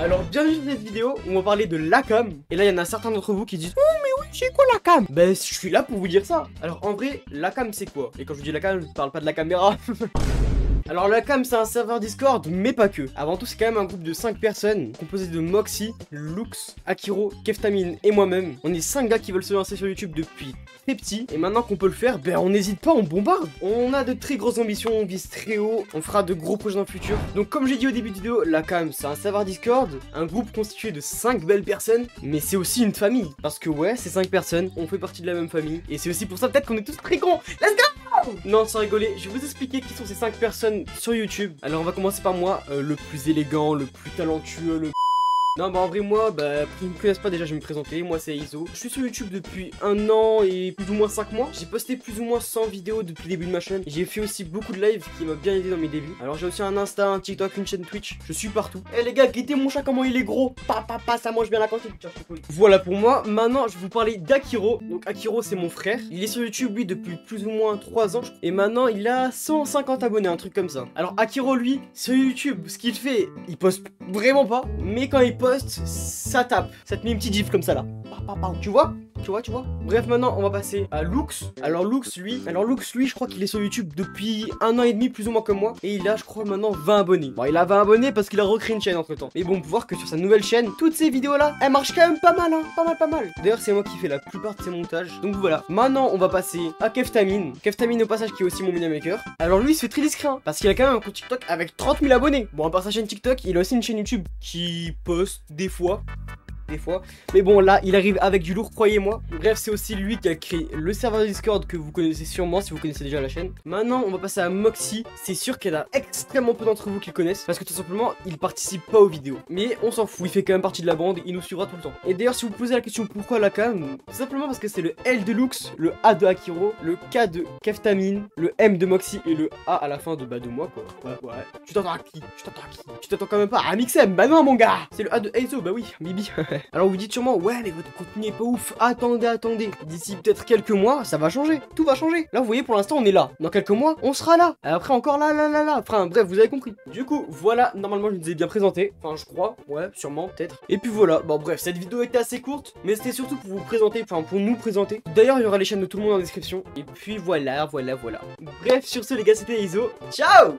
Alors bienvenue sur cette vidéo où on va parler de la cam. Et là il y en a certains d'entre vous qui disent oh mais oui c'est quoi la cam? Ben je suis là pour vous dire ça. Alors en vrai la cam c'est quoi? Et quand je dis la cam je parle pas de la caméra. Alors la cam c'est un serveur Discord mais pas que. Avant tout c'est quand même un groupe de 5 personnes composé de Moxie, Lux, Akiro, Keftamine et moi-même. On est 5 gars qui veulent se lancer sur YouTube depuis très petit. Et maintenant qu'on peut le faire, ben on n'hésite pas, on bombarde. On a de très grosses ambitions, on vise très haut, on fera de gros projets dans le futur. Donc comme j'ai dit au début de vidéo, la cam c'est un serveur Discord, un groupe constitué de 5 belles personnes. Mais c'est aussi une famille. Parce que ouais c'est 5 personnes, on fait partie de la même famille. Et c'est aussi pour ça peut-être qu'on est tous très grands. Let's go! Non, sans rigoler, je vais vous expliquer qui sont ces 5 personnes sur YouTube. Alors on va commencer par moi, le plus élégant, le plus talentueux, le... Non bah en vrai moi, bah pour ceux qui ne me connaissent pas déjà je vais me présenter, moi c'est Iso. Je suis sur YouTube depuis 1 an et plus ou moins 5 mois. J'ai posté plus ou moins 100 vidéos depuis le début de ma chaîne. J'ai fait aussi beaucoup de lives qui m'a bien aidé dans mes débuts. Alors j'ai aussi un Insta, un TikTok, une chaîne Twitch. Je suis partout. Eh les gars, guettez mon chat comment il est gros. Papa, ça mange bien la cantine. Tiens, je te couille. Voilà pour moi. Maintenant je vais vous parler d'Akiro. Donc Akiro c'est mon frère. Il est sur YouTube lui depuis plus ou moins 3 ans. Et maintenant il a 150 abonnés, un truc comme ça. Alors Akiro lui, sur YouTube, ce qu'il fait, il poste vraiment pas. Mais quand il poste, ça tape. Ça te met une petite gifle comme ça là. Tu vois? Tu vois? Bref, maintenant on va passer à Lux. Alors Lux lui, je crois qu'il est sur YouTube depuis 1 an et demi plus ou moins comme moi. Et il a je crois maintenant 20 abonnés. Bon il a 20 abonnés parce qu'il a recréé une chaîne entre temps. Mais bon, on peut voir que sur sa nouvelle chaîne, toutes ces vidéos là, elles marchent quand même pas mal hein. Pas mal. D'ailleurs c'est moi qui fais la plupart de ces montages. Donc voilà. Maintenant on va passer à Keftamine. Keftamine au passage qui est aussi mon media maker. Alors lui il se fait très discret hein, parce qu'il a quand même un compte TikTok avec 30 000 abonnés. Bon à part sa chaîne TikTok, il a aussi une chaîne YouTube qui poste des fois. Mais bon là il arrive avec du lourd, croyez-moi. Bref c'est aussi lui qui a créé le serveur Discord que vous connaissez sûrement si vous connaissez déjà la chaîne. Maintenant on va passer à Moxie. C'est sûr qu'il y en a extrêmement peu d'entre vous qui le connaissent parce que tout simplement il participe pas aux vidéos. Mais on s'en fout, il fait quand même partie de la bande, il nous suivra tout le temps. Et d'ailleurs si vous posez la question pourquoi la cam, c'est simplement parce que c'est le L de Lux, le A de Akiro, le K de Keftamine, le M de Moxie et le A à la fin de moi quoi. Ouais. Tu t'entends à qui? Tu t'entends quand même pas à Mixem? Bah non mon gars. C'est le A de Eizo, bah oui, Bibi. Alors vous dites sûrement ouais mais votre contenu est pas ouf. Attendez. D'ici peut-être quelques mois ça va changer. Tout va changer. Là vous voyez pour l'instant on est là. Dans quelques mois on sera là. Après encore là. Enfin bref vous avez compris. Du coup voilà, normalement je vous ai bien présenté. Enfin je crois. Ouais sûrement peut-être. Et puis voilà. Bon bref cette vidéo était assez courte. Mais c'était surtout pour vous présenter. Enfin pour nous présenter. D'ailleurs il y aura les chaînes de tout le monde en description. Et puis voilà. Bref sur ce les gars c'était Iso. Ciao.